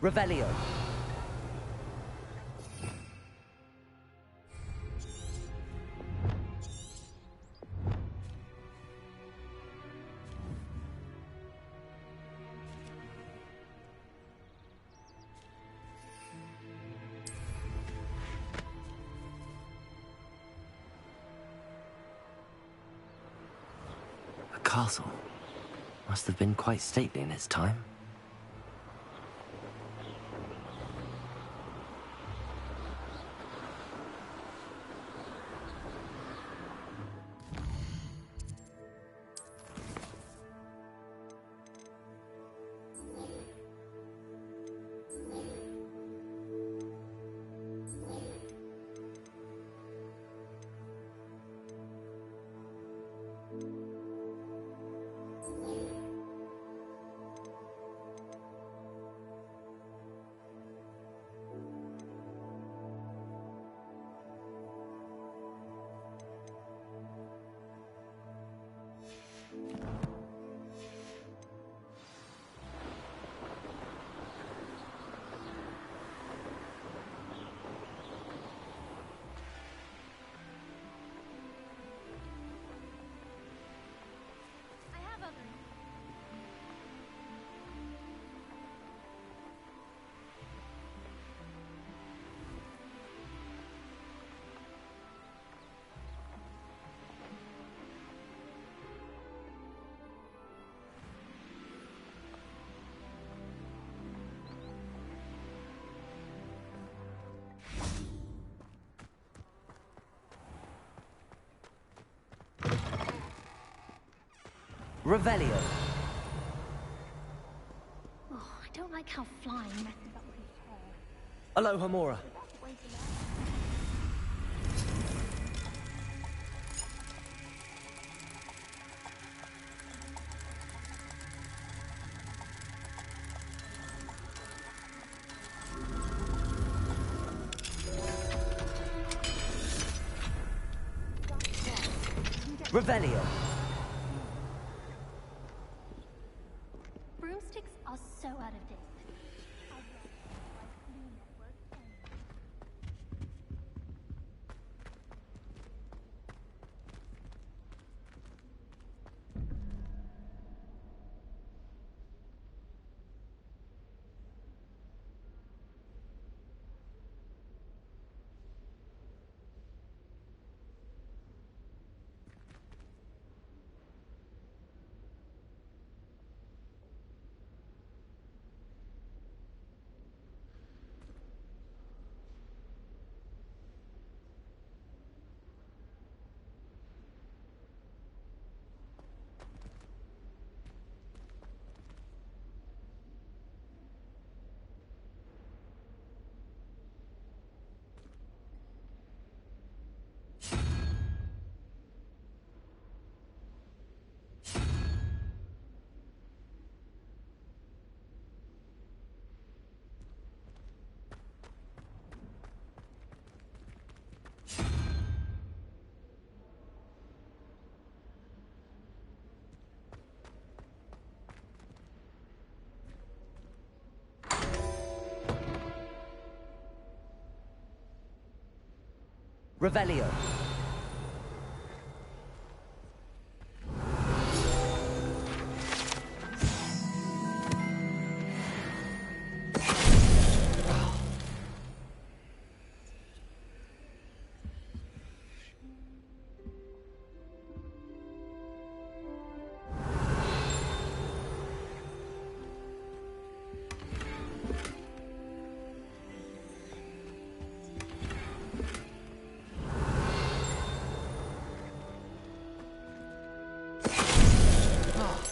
Revelio. A castle. Must have been quite stately in its time. Revelio. Oh, I don't like how flying messes up with his hair. Aloha Mora. Revelio. Broomsticks are so out of date. Revelio.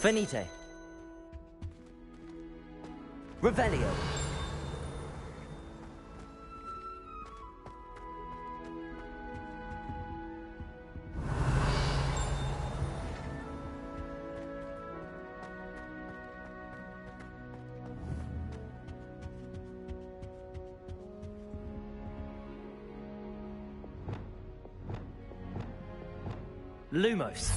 Finite. Revelio. Lumos.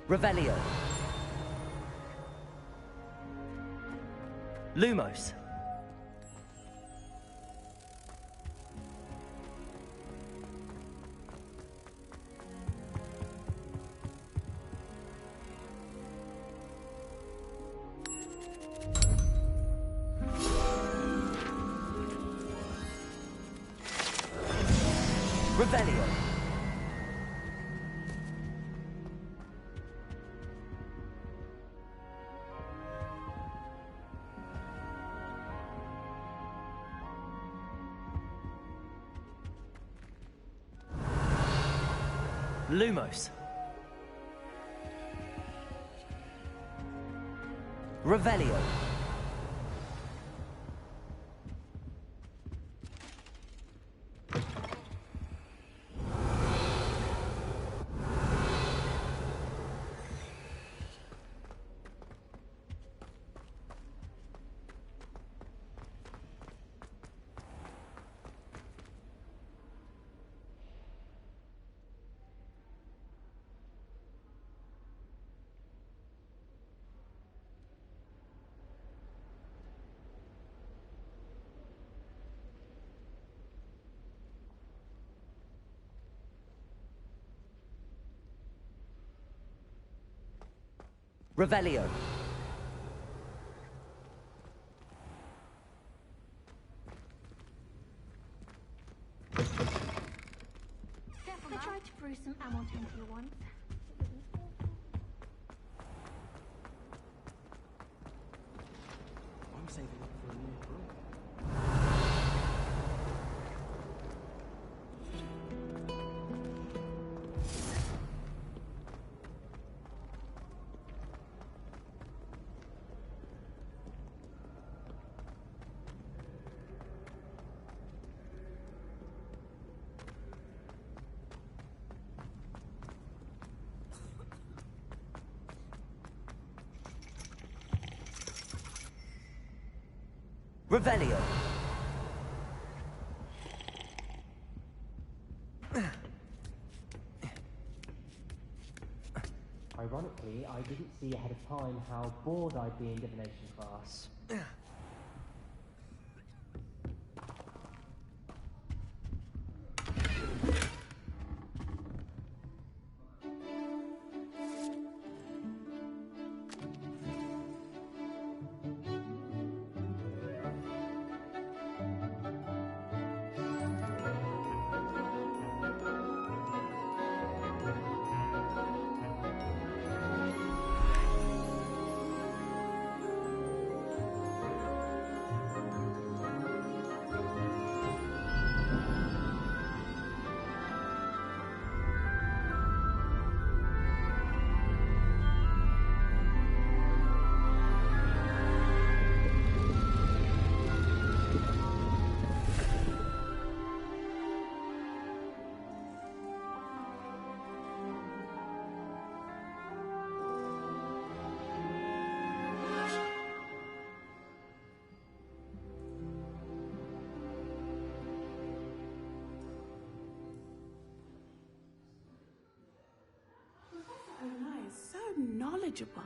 Revelio. Lumos. Revelio. Lumos. Revelio. Revelio. I tried to brew some ammo here once. I'm saving up for a new brew. Revelio. Ironically, I didn't see ahead of time how bored I'd be in divination class. Professor O'Neill is so knowledgeable.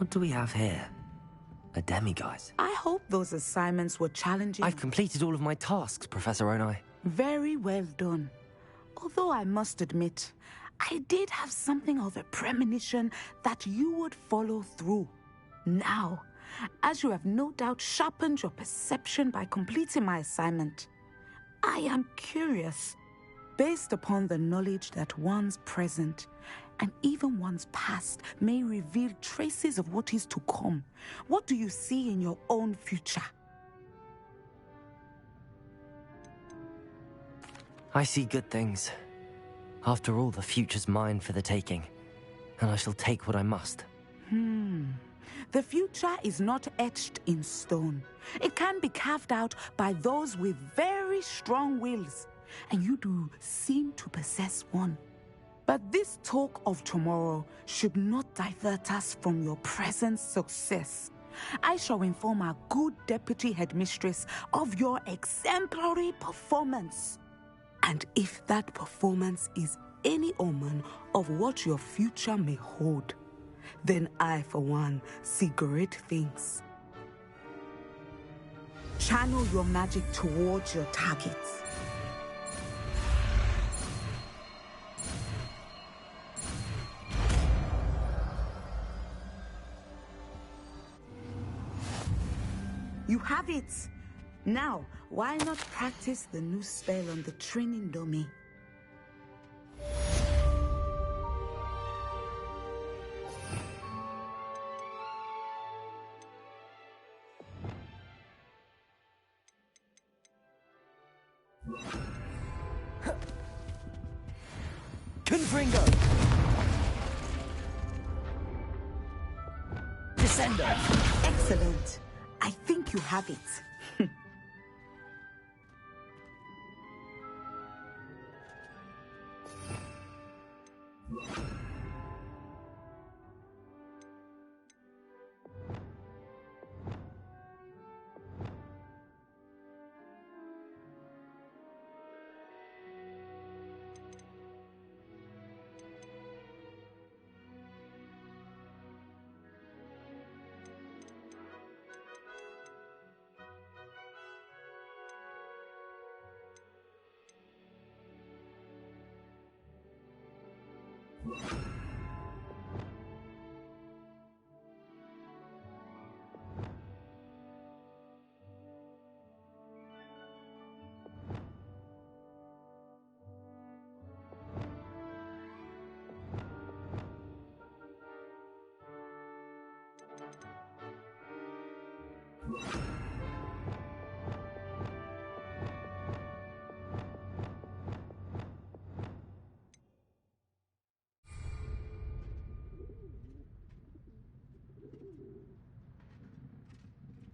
What do we have here? A demiguise. I hope those assignments were challenging. I've completed all of my tasks, Professor Onai. Very well done. Although I must admit, I did have something of a premonition that you would follow through. Now, as you have no doubt sharpened your perception by completing my assignment, I am curious, based upon the knowledge that one's present and even one's past may reveal traces of what is to come. What do you see in your own future? I see good things. After all, the future's mine for the taking, and I shall take what I must. The future is not etched in stone. It can be carved out by those with very strong wills, and you do seem to possess one. But this talk of tomorrow should not divert us from your present success. I shall inform our good deputy headmistress of your exemplary performance. And if that performance is any omen of what your future may hold, then I, for one, see great things. Channel your magic towards your targets. You have it! Now, why not practice the new spell on the training dummy? Confringo! Descendo! Excellent. I think you have it.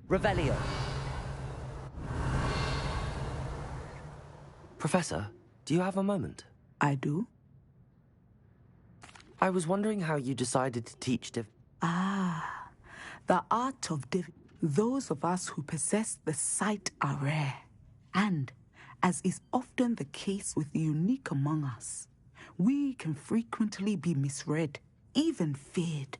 Revelio. Professor, do you have a moment? I do? I was wondering how you decided to teach The art of those of us who possess the sight are rare. And, as is often the case with the unique among us, we can frequently be misread, even feared.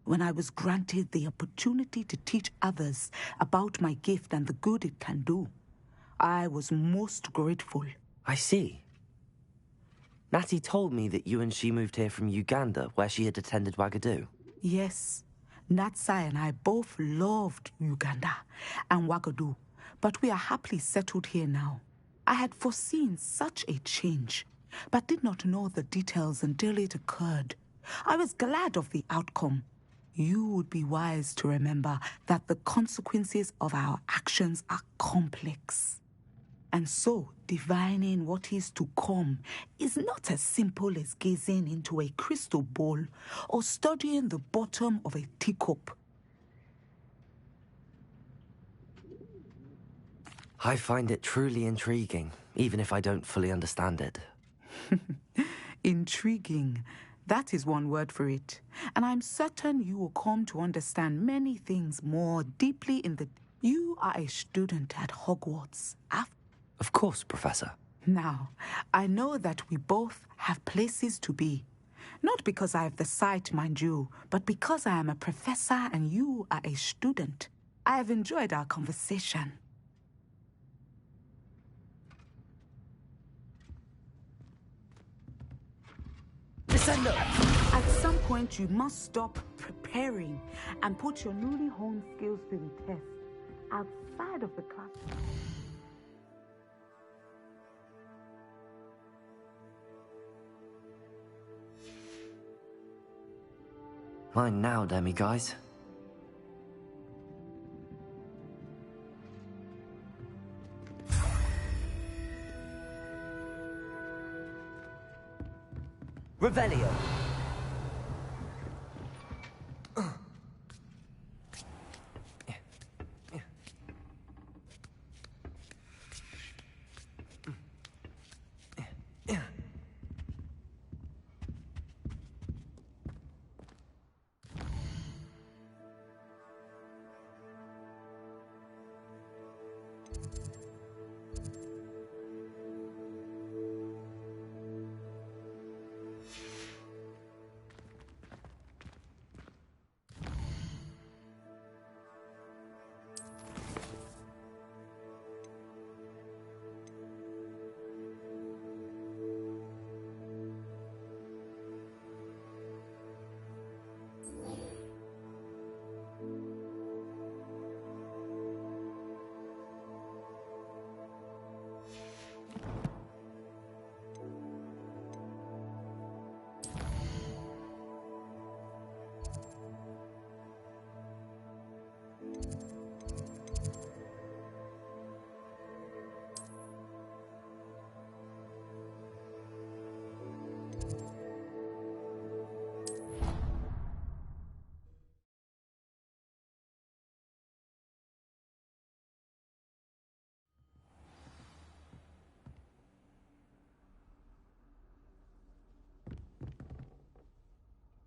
When I was granted the opportunity to teach others about my gift and the good it can do, I was most grateful. I see. Natty told me that you and she moved here from Uganda, where she had attended Wagadu. Yes, Natsai and I both loved Uganda and Wagadu, but we are happily settled here now. I had foreseen such a change, but did not know the details until it occurred. I was glad of the outcome. You would be wise to remember that the consequences of our actions are complex. And so, divining what is to come is not as simple as gazing into a crystal ball or studying the bottom of a teacup. I find it truly intriguing, even if I don't fully understand it. Intriguing. That is one word for it. And I'm certain you will come to understand many things more deeply in the... You are a student at Hogwarts. Of course, Professor. Now, I know that we both have places to be. Not because I have the sight, mind you, but because I am a professor and you are a student. I have enjoyed our conversation. Descendo! At some point, you must stop preparing and put your newly honed skills to the test outside of the classroom. Mine now, demi-guys. Revelio.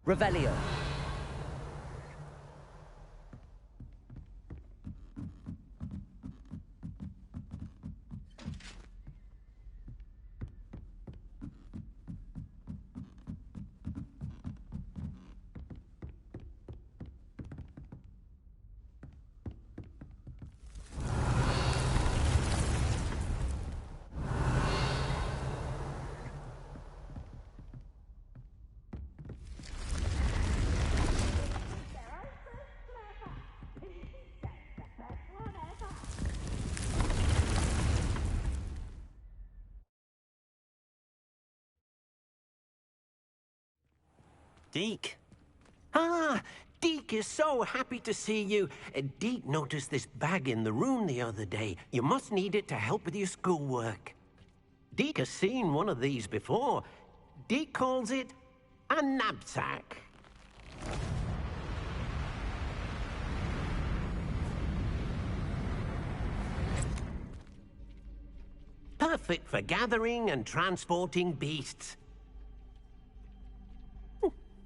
Revelio. Deke! Ah, Deke is so happy to see you. Deke noticed this bag in the room the other day. You must need it to help with your schoolwork. Deke has seen one of these before. Deke calls it a knapsack. Perfect for gathering and transporting beasts.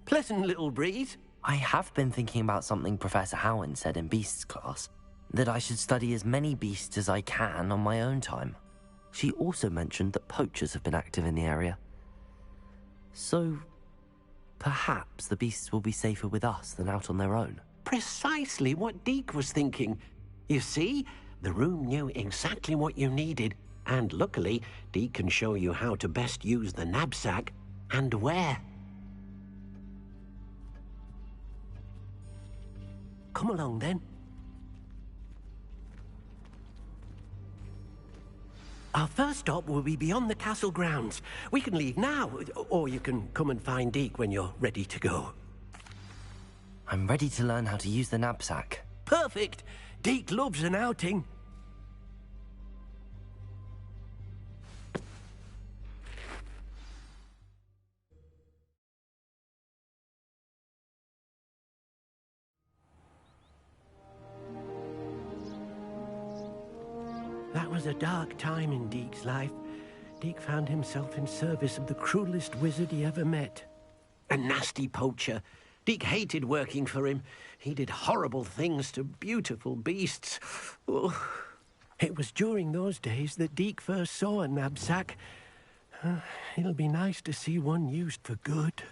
Pleasant little breeze. I have been thinking about something Professor Howard said in Beasts class, that I should study as many beasts as I can on my own time. She also mentioned that poachers have been active in the area. So, perhaps the beasts will be safer with us than out on their own. Precisely what Deke was thinking. You see, the room knew exactly what you needed, and luckily, Deke can show you how to best use the knapsack and where. Come along, then. Our first stop will be beyond the castle grounds. We can leave now, or you can come and find Deke when you're ready to go. I'm ready to learn how to use the knapsack. Perfect! Deke loves an outing. That was a dark time in Deke's life. Deke found himself in service of the cruelest wizard he ever met. A nasty poacher. Deke hated working for him. He did horrible things to beautiful beasts. Oh. It was during those days that Deke first saw a knapsack It'll be nice to see one used for good.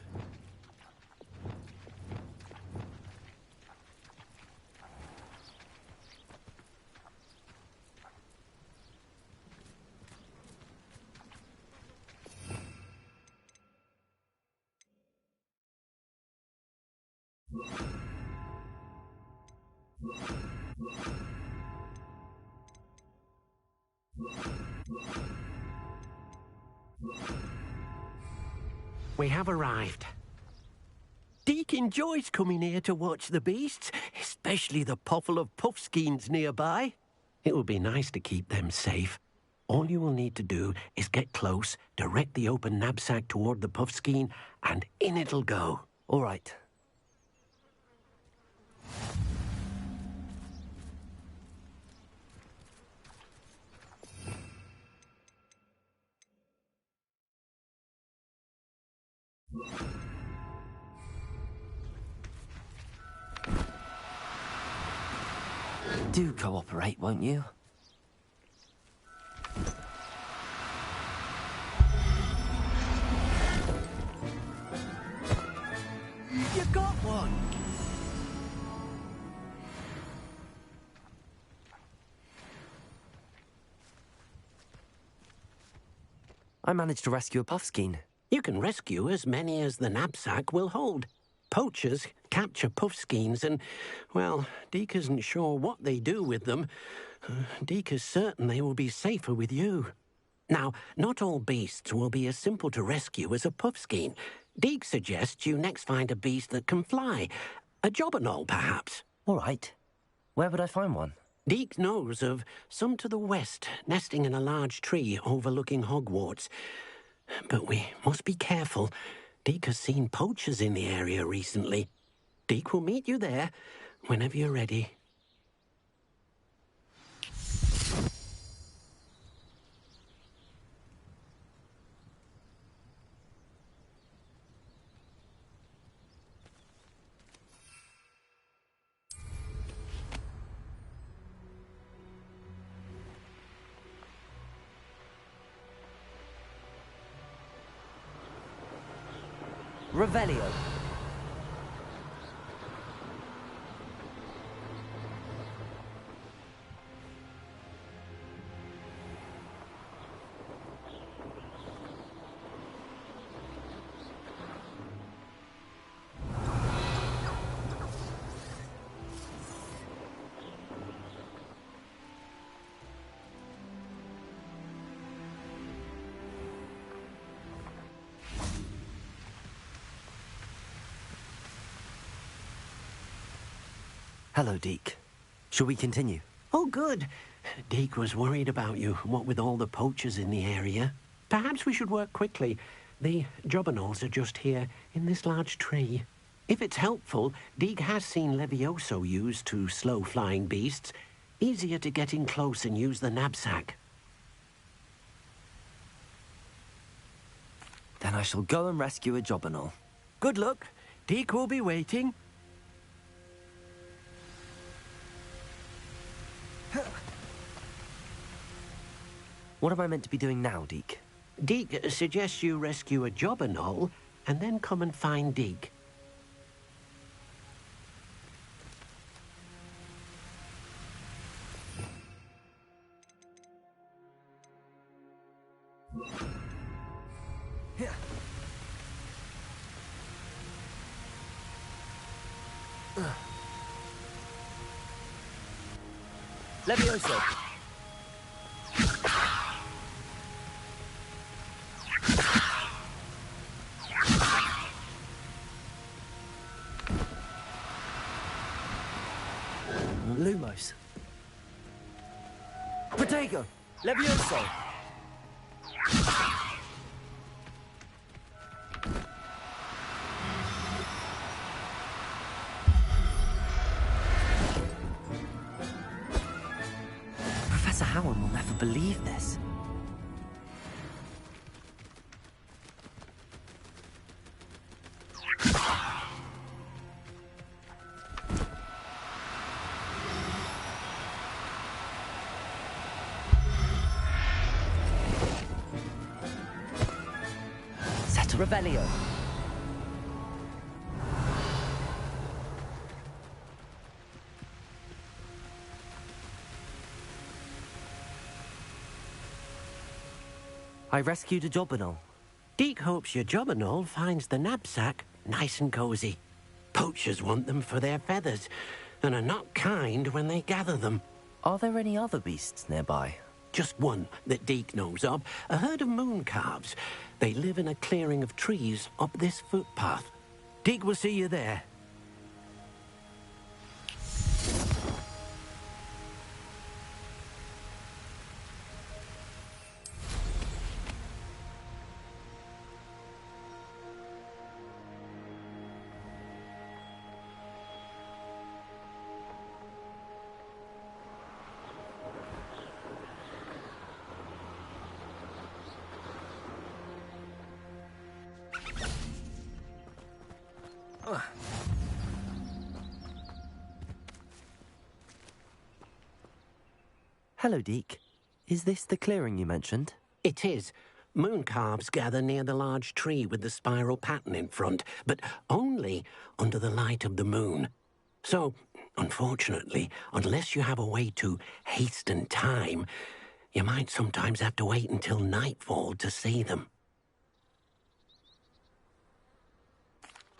We have arrived. Deke enjoys coming here to watch the beasts, especially the potful of puffskeins nearby. It will be nice to keep them safe. All you will need to do is get close, direct the open knapsack toward the puffskein, and in it'll go. All right. Do cooperate, won't you? You got one! I managed to rescue a puffskein. You can rescue as many as the knapsack will hold. Poachers capture puffskeins and, well, Deke isn't sure what they do with them. Deke is certain they will be safer with you. Now, not all beasts will be as simple to rescue as a puffskein. Deke suggests you next find a beast that can fly. A jobberknoll, perhaps. All right. Where would I find one? Deke knows of some to the west, nesting in a large tree overlooking Hogwarts. But we must be careful. Deke has seen poachers in the area recently. Deke will meet you there whenever you're ready. Revelio. Hello, Deke. Shall we continue? Oh, good. Deke was worried about you, what with all the poachers in the area. Perhaps we should work quickly. The jobberknolls are just here, in this large tree. If it's helpful, Deke has seen Levioso used to slow flying beasts. Easier to get in close and use the knapsack. Then I shall go and rescue a jobberknoll. Good luck. Deke will be waiting. What am I meant to be doing now, Deke? Deke suggests you rescue a jobberknoll and then come and find Deke. Levioso. Lumos. Protego. Levioso. Professor Howard will never believe this. Revelio. I rescued a Jobberknoll. Deke hopes your Jobberknoll finds the knapsack nice and cozy. Poachers want them for their feathers, and are not kind when they gather them. Are there any other beasts nearby? Just one that Deke knows of, a herd of moon calves. They live in a clearing of trees up this footpath. Deke will see you there. Hello, Deke. Is this the clearing you mentioned? It is. Moon calves gather near the large tree with the spiral pattern in front, but only under the light of the moon. So, unfortunately, unless you have a way to hasten time, you might sometimes have to wait until nightfall to see them.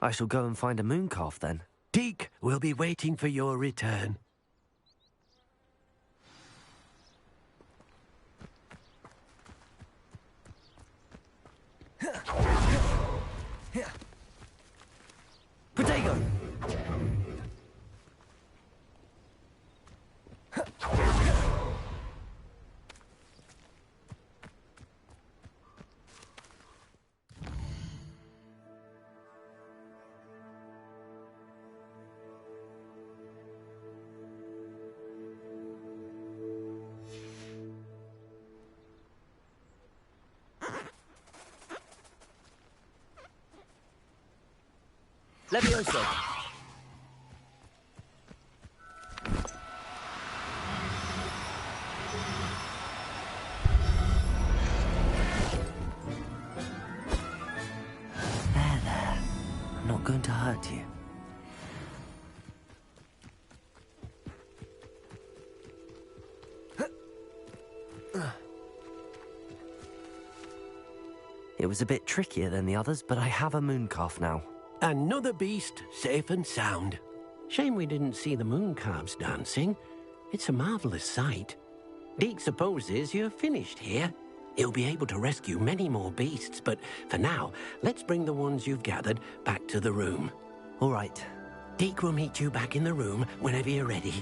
I shall go and find a moon calf then. Deke will be waiting for your return. Protego. Levioso. There. I'm not going to hurt you. It was a bit trickier than the others, but I have a moon calf now. Another beast, safe and sound. Shame we didn't see the moon calves dancing. It's a marvelous sight. Deke supposes you're finished here. He'll be able to rescue many more beasts, but for now, let's bring the ones you've gathered back to the room. All right. Deke will meet you back in the room whenever you're ready.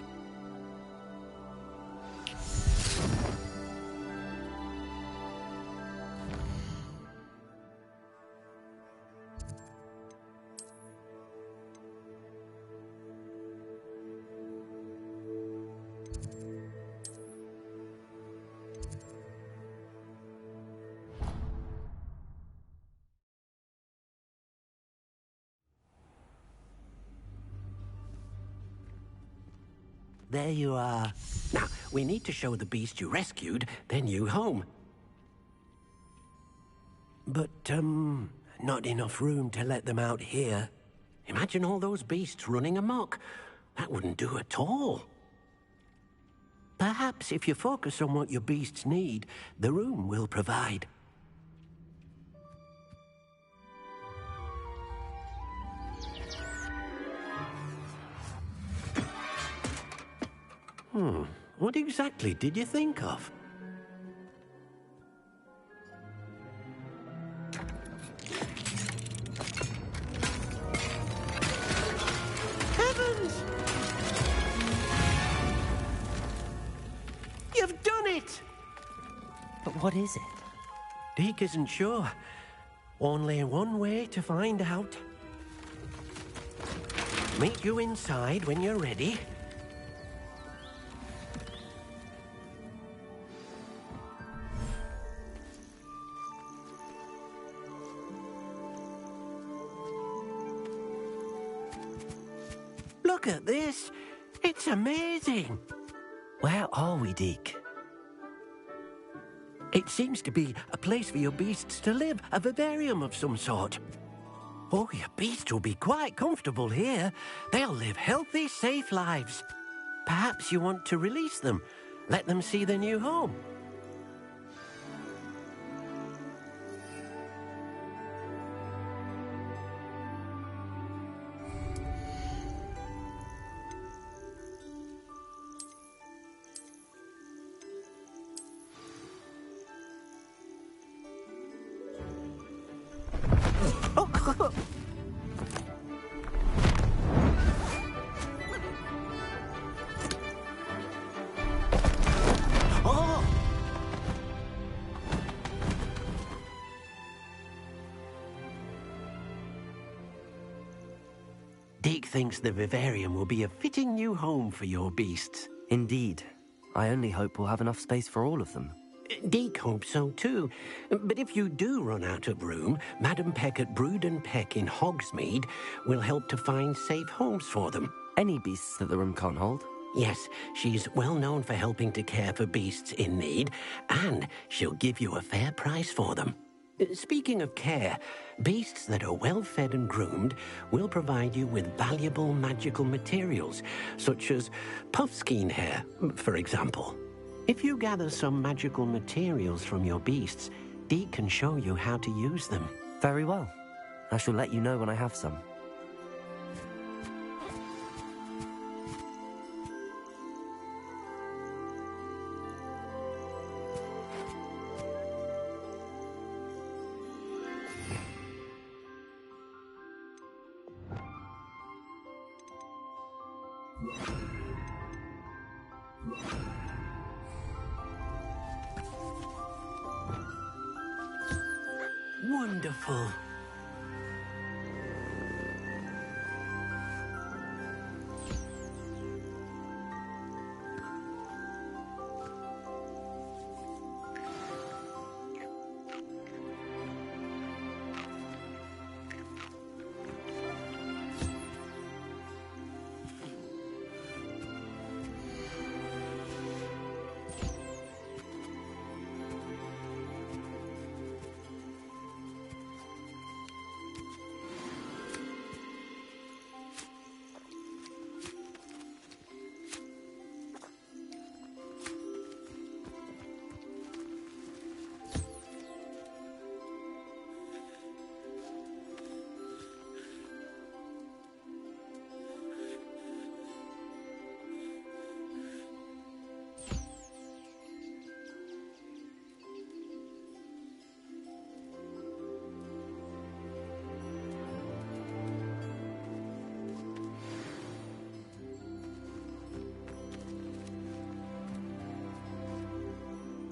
There you are. Now, we need to show the beast you rescued their new home. But, not enough room to let them out here. Imagine all those beasts running amok. That wouldn't do at all. Perhaps if you focus on what your beasts need, the room will provide. What exactly did you think of? Heavens! You've done it! But what is it? Deke isn't sure. Only one way to find out. Meet you inside when you're ready. Look at this. It's amazing. Where are we, Deke? It seems to be a place for your beasts to live, a vivarium of some sort. Oh, your beasts will be quite comfortable here. They'll live healthy, safe lives. Perhaps you want to release them, let them see their new home. Deke thinks the vivarium will be a fitting new home for your beasts. Indeed. I only hope we'll have enough space for all of them. Deke hopes so too. But if you do run out of room, Madam Peck at Brood and Peck in Hogsmeade will help to find safe homes for them. Any beasts that the room can't hold? Yes, she's well known for helping to care for beasts in need, and she'll give you a fair price for them. Speaking of care, beasts that are well fed and groomed will provide you with valuable magical materials, such as puffskein hair, for example. If you gather some magical materials from your beasts, Deke can show you how to use them. Very well. I shall let you know when I have some. Wonderful.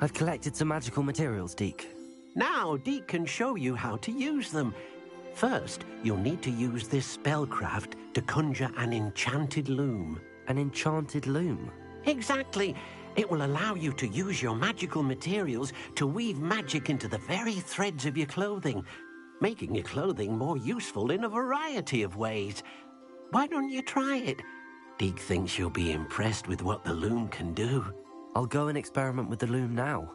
I've collected some magical materials, Deke. Now Deke can show you how to use them. First, you'll need to use this spellcraft to conjure an enchanted loom. An enchanted loom? Exactly. It will allow you to use your magical materials to weave magic into the very threads of your clothing, making your clothing more useful in a variety of ways. Why don't you try it? Deke thinks you'll be impressed with what the loom can do. I'll go and experiment with the loom now.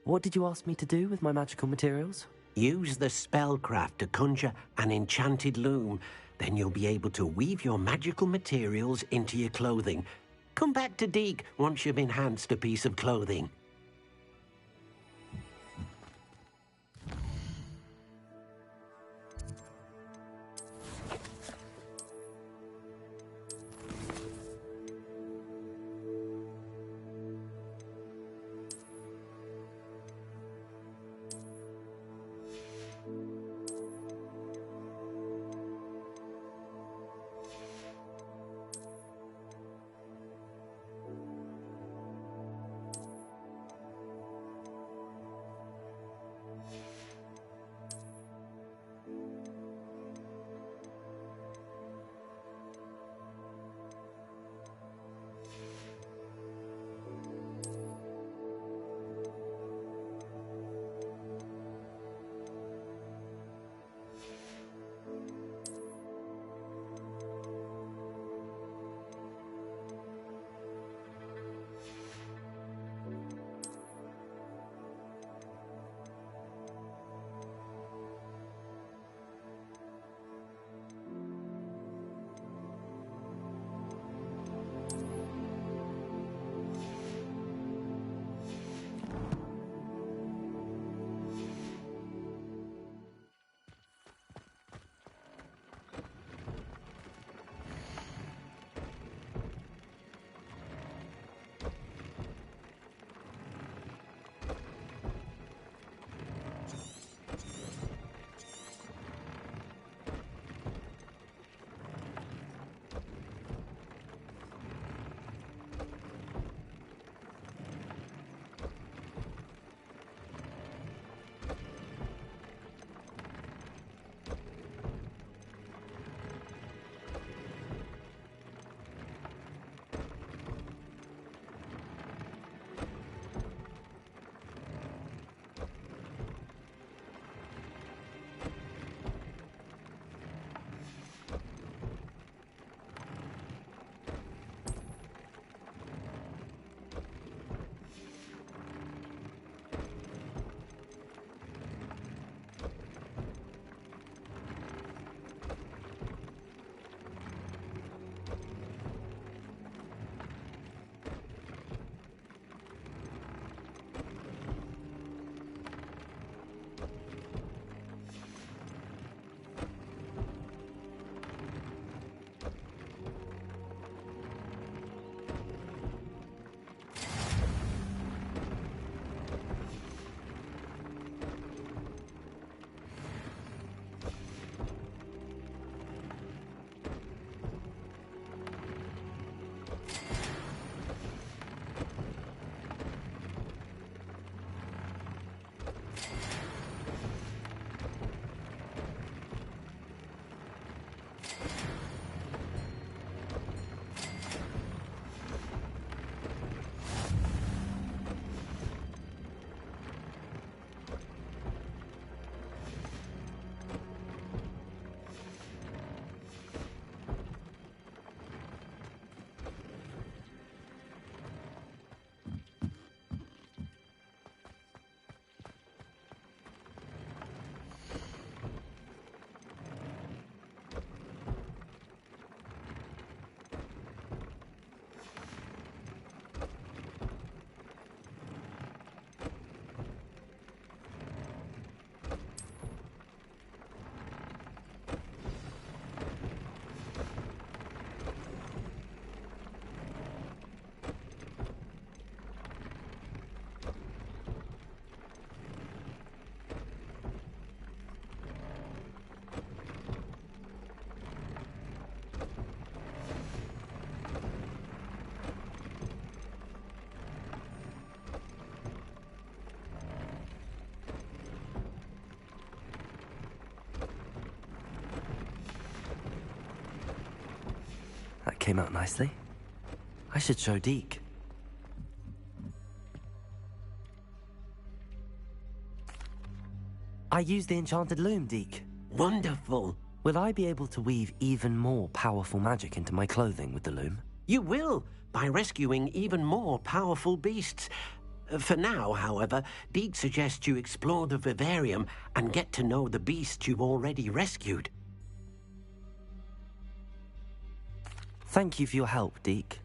What did you ask me to do with my magical materials? Use the spellcraft to conjure an enchanted loom. Then you'll be able to weave your magical materials into your clothing. Come back to Deke once you've enhanced a piece of clothing. That came out nicely. I should show Deke. I used the enchanted loom, Deke. Wonderful. Will I be able to weave even more powerful magic into my clothing with the loom? You will, by rescuing even more powerful beasts. For now, however, Deke suggests you explore the vivarium and get to know the beasts you've already rescued. Thank you for your help, Deke.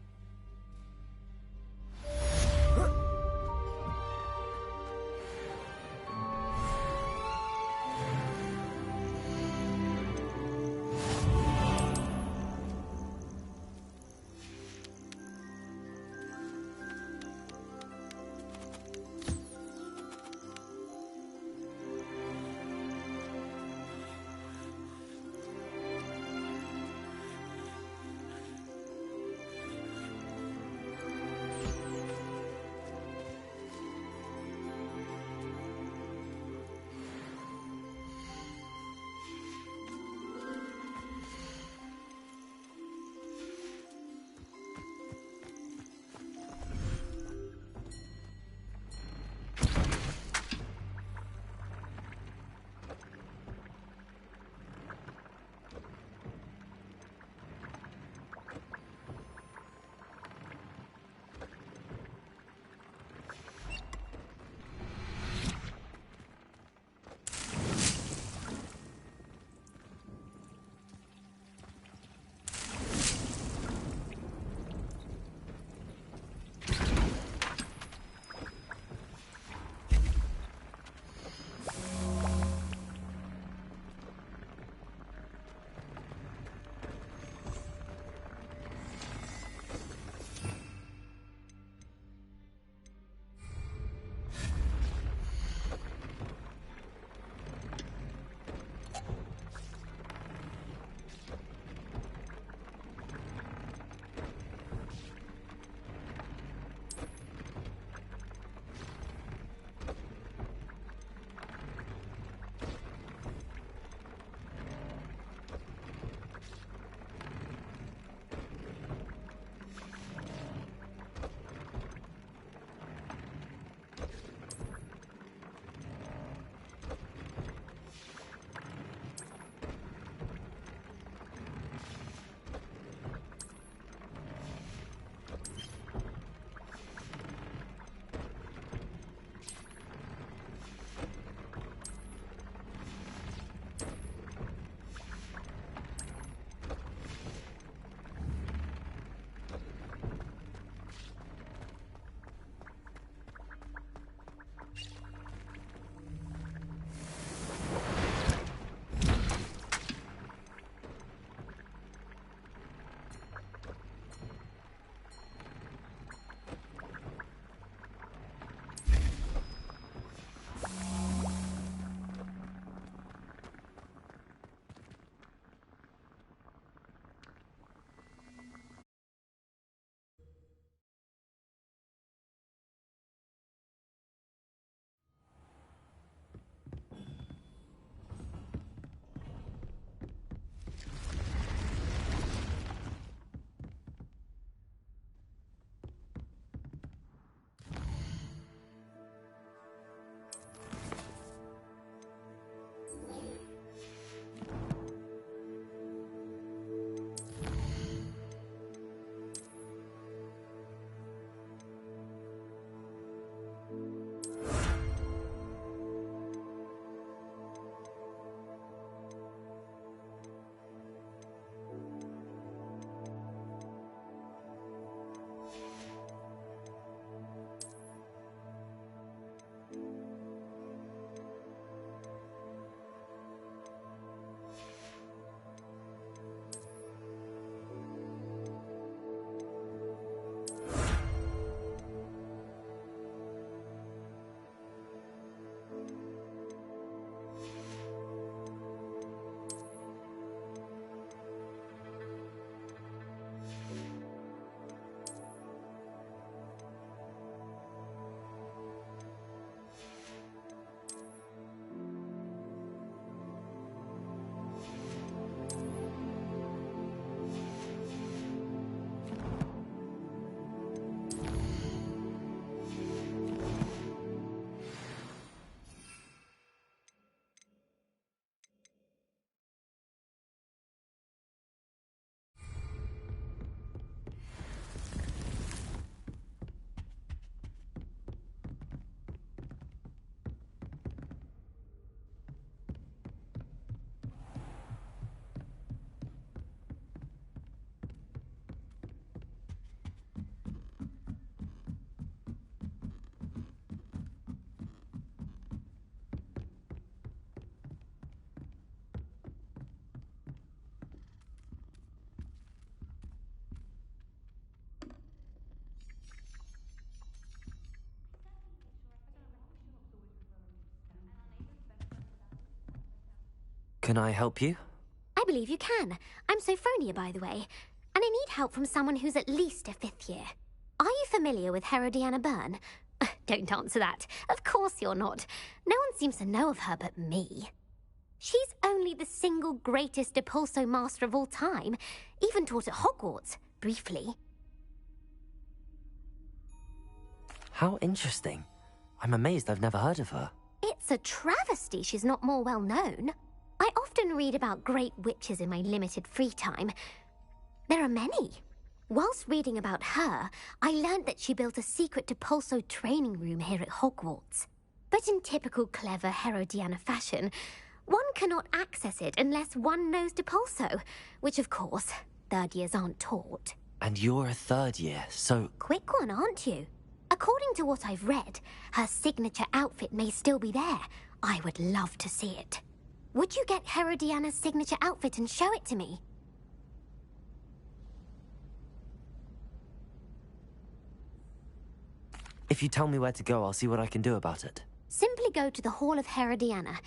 Can I help you? I believe you can. I'm Sophronia, by the way, and I need help from someone who's at least a 5th year. Are you familiar with Herodiana Byrne? Don't answer that. Of course you're not. No one seems to know of her but me. She's only the single greatest Depulso master of all time, even taught at Hogwarts, briefly. How interesting. I'm amazed I've never heard of her. It's a travesty she's not more well known. I often read about great witches in my limited free time. There are many. Whilst reading about her, I learned that she built a secret Depulso training room here at Hogwarts. But in typical clever Herodiana fashion, one cannot access it unless one knows Depulso, which of course, 3rd years aren't taught. And you're a 3rd year, so... Quick one, aren't you? According to what I've read, her signature outfit may still be there. I would love to see it. Would you get Herodiana's signature outfit and show it to me? If you tell me where to go, I'll see what I can do about it. Simply go to the Hall of Herodiana.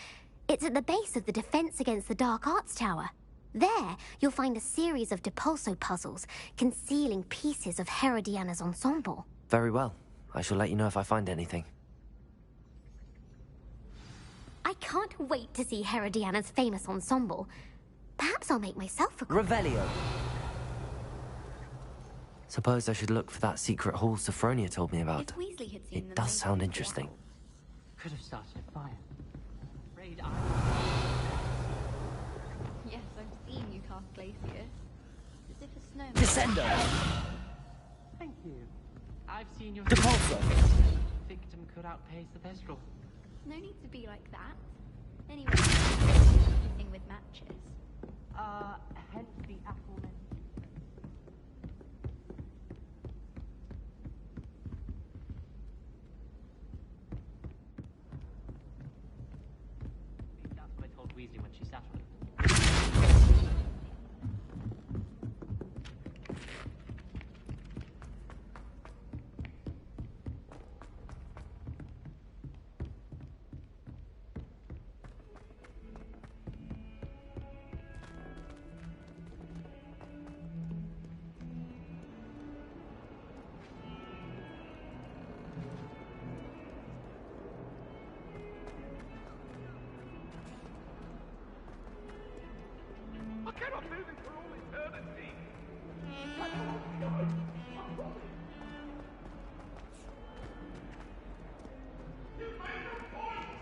It's at the base of the Defense Against the Dark Arts Tower. There, you'll find a series of Depulso puzzles concealing pieces of Herodiana's ensemble. Very well. I shall let you know if I find anything. I can't wait to see Herodiana's famous ensemble. Perhaps I'll make myself a... Revelio! Suppose I should look for that secret hall Sophronia told me about. If Weasley had seen It them does later sound in interesting. Could have started a fire. Afraid I... Yes, I've seen you cast Glacius. As if a snowman. Descendo! Thank you. I've seen your... Depulso! Victim could outpace the Thestral. No need to be like that. Anyway, anything with matches. Hence the aforementioned... That's what I told Weasley when she sat on it.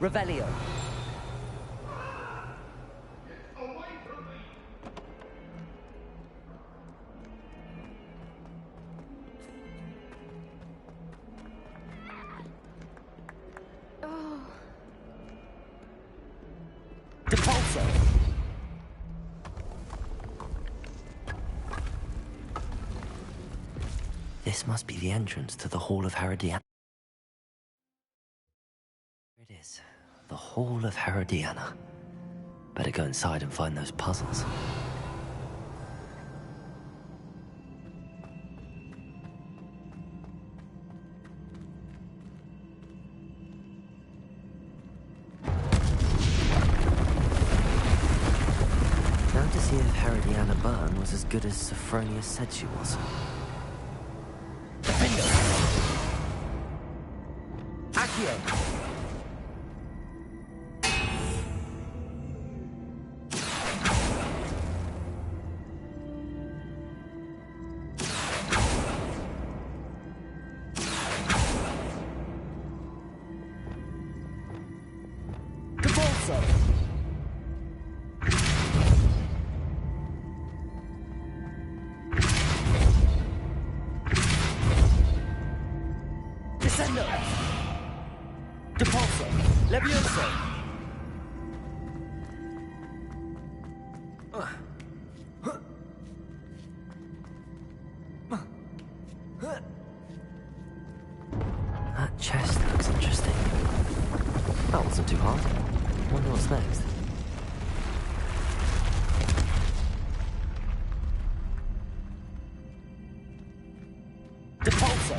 Revelio! Depulso! This must be the entrance to the Hall of Herodiana. Here it is. The Hall of Herodiana. Better go inside and find those puzzles. Now to see if Herodiana Byrne was as good as Sophronia said she was. Defendo! Accio! Depulso! Descendo! Depulso! Levioso! That chest looks interesting. That wasn't too hard. Wonder what's next. Depulso!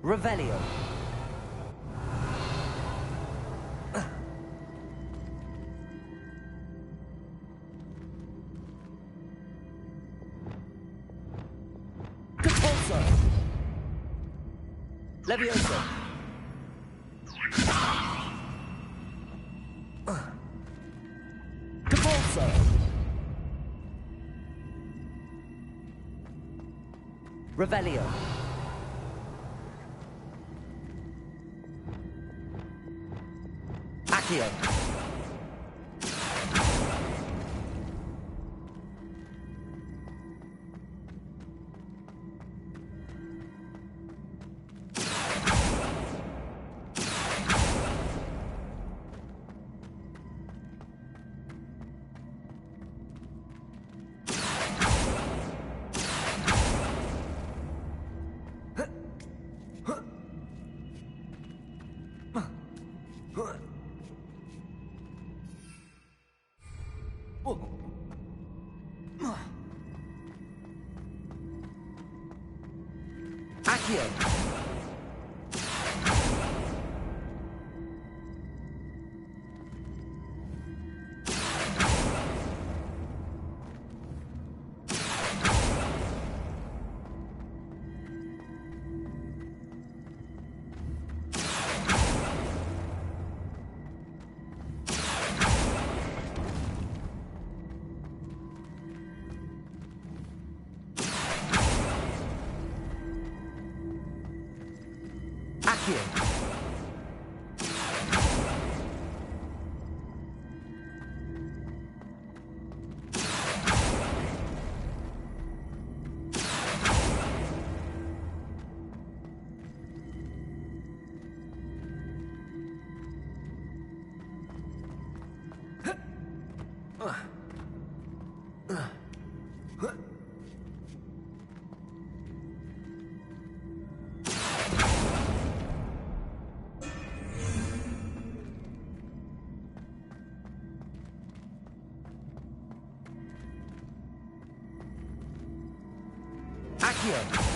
Revelio. Depulso. Levioso. Depulso. Revelio. Accio. Accio. Accio. Accio.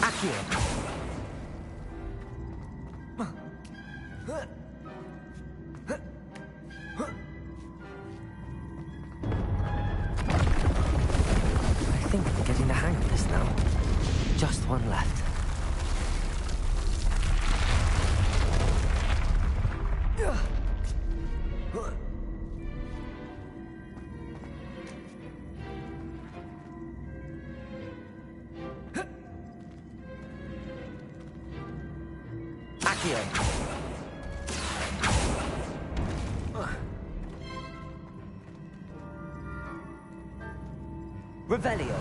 Accio. I think I'm getting the hang of this now. Just one left. Accio. Revelio.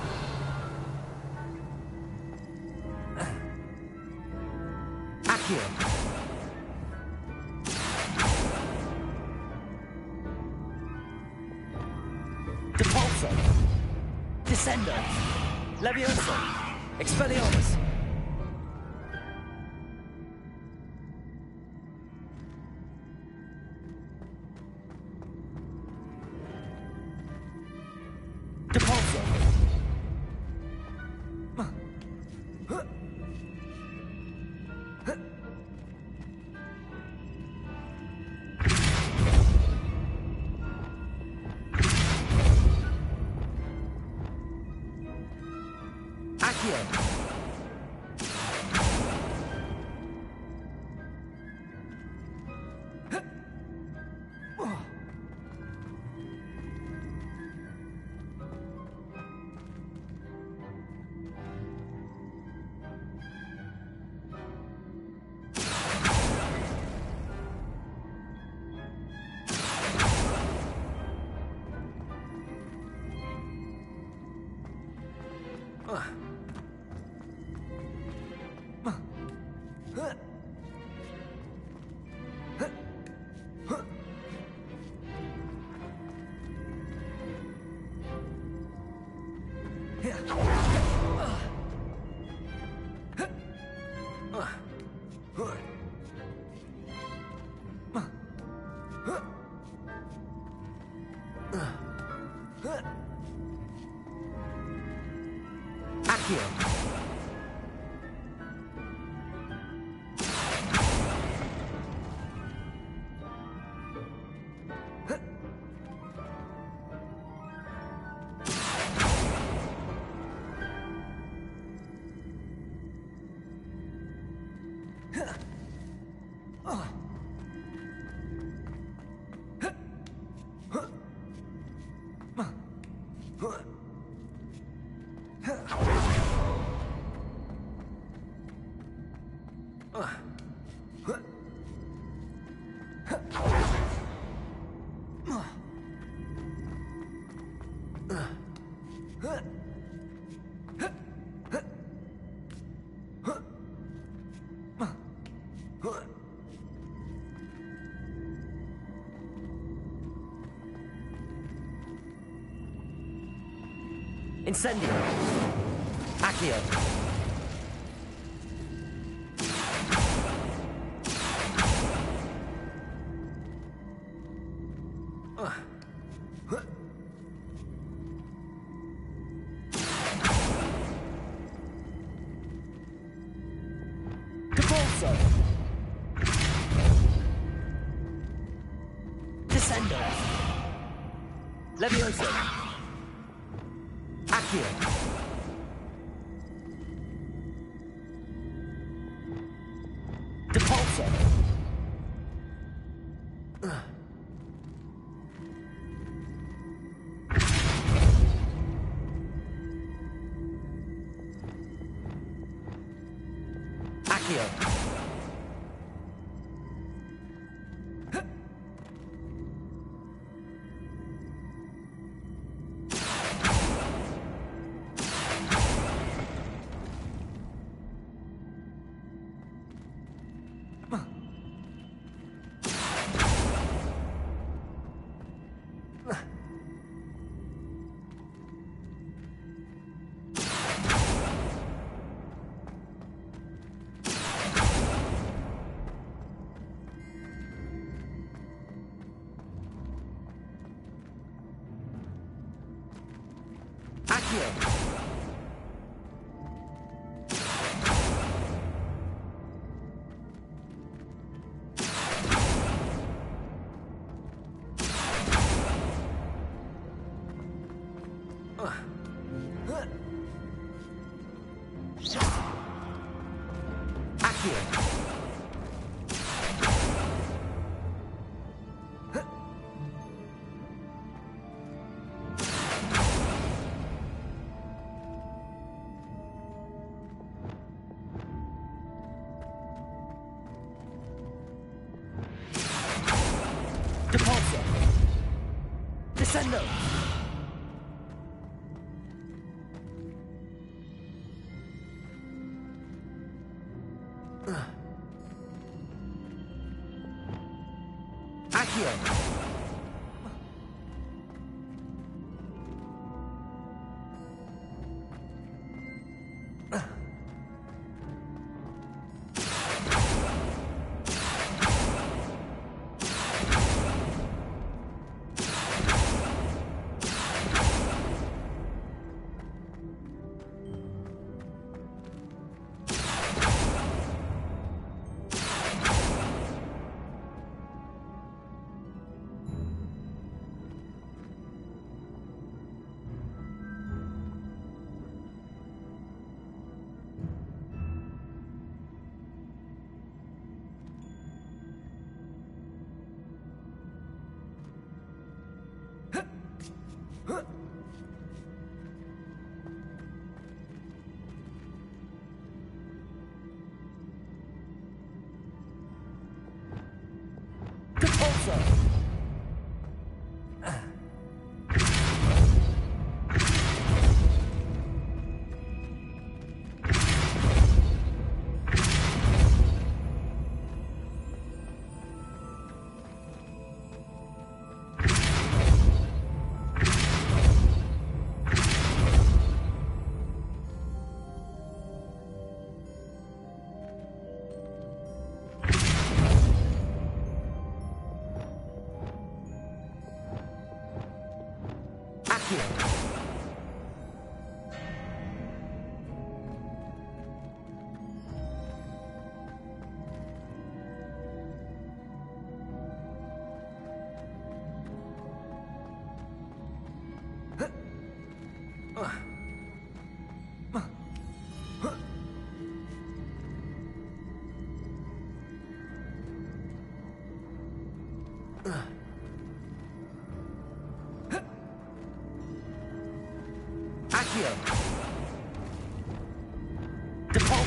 Accio. Depulso. Descendo. Levioso. Expelliarmus. Depulso. Accio. Incendio. Accio. Capolso. Descendo. Levioso. Accio. Depulso. Accio. Accio. Accio. Depulso. Descendo. Accio.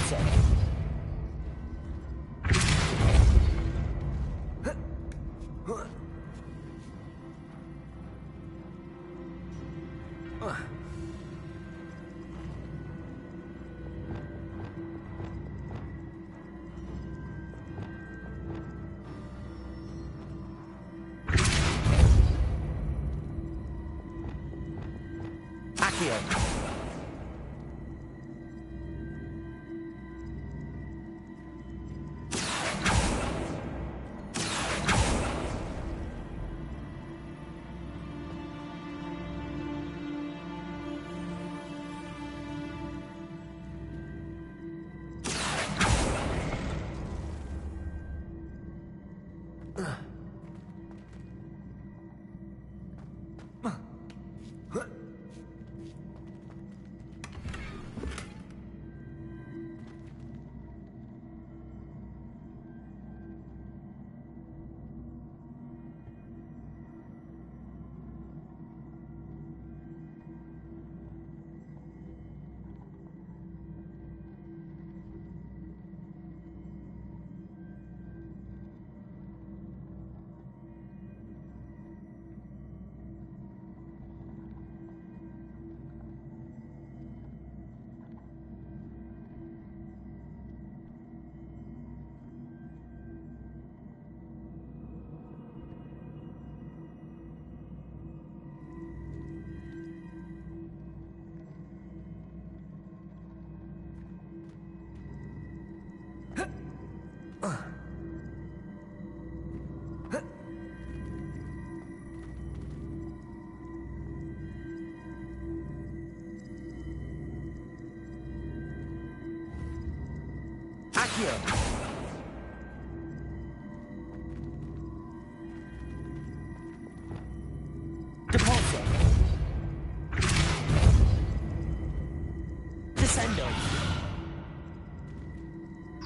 Repulsor. Accio. Accio. Repulsor. Descendo.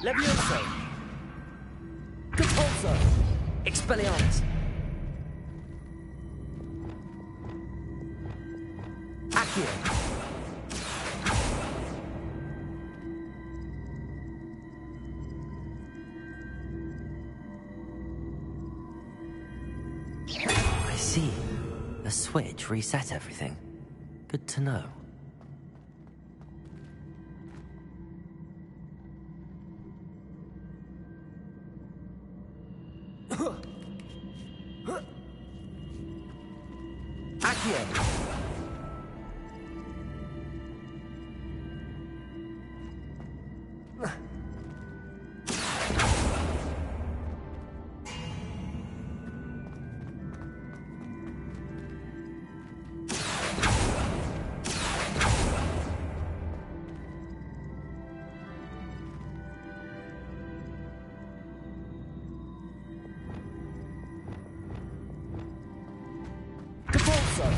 Levioso. Repulsor. Expelliarmus. Accio. I see. The switch reset everything. Good to know. Accio. Repulsor.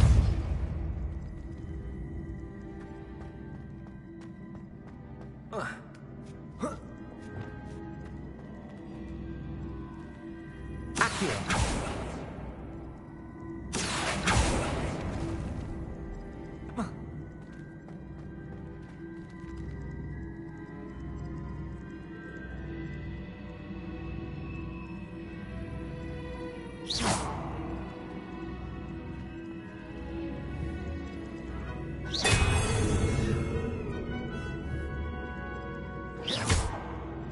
Accio.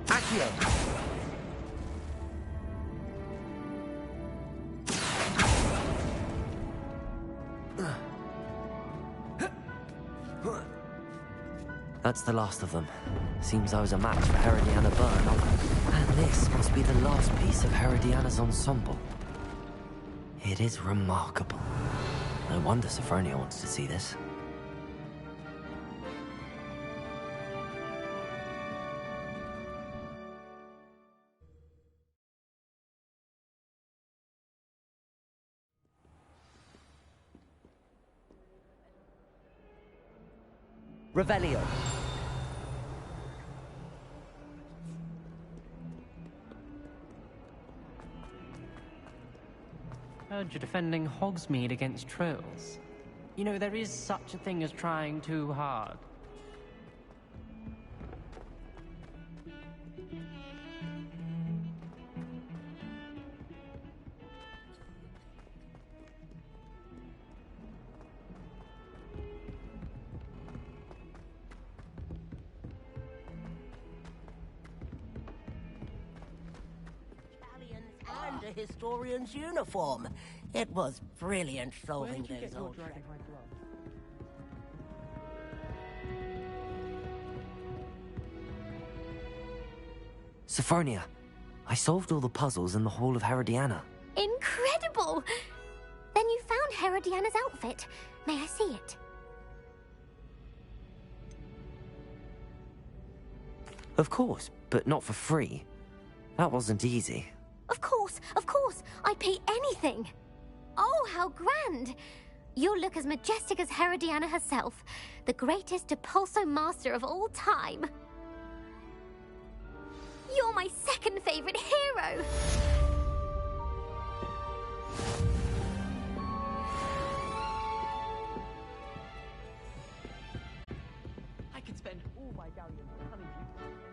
Accio. That's the last of them. Seems I was a match for Herodiana Byrne. And this must be the last piece of Herodiana's ensemble. It is remarkable. No wonder Sophronia wants to see this. Revelio. Heard you're defending Hogsmeade against trolls. You know, there is such a thing as trying too hard. a historian's uniform. It was brilliant Where solving did you get those your old dragonhide glove? Sophronia, I solved all the puzzles in the Hall of Herodiana. Incredible! Then you found Herodiana's outfit. May I see it? Of course, but not for free. That wasn't easy. Of course, I'd pay anything. Oh, how grand! You'll look as majestic as Herodiana herself, the greatest Depulso master of all time. You're my second favorite hero! I could spend all my galleons hunting you.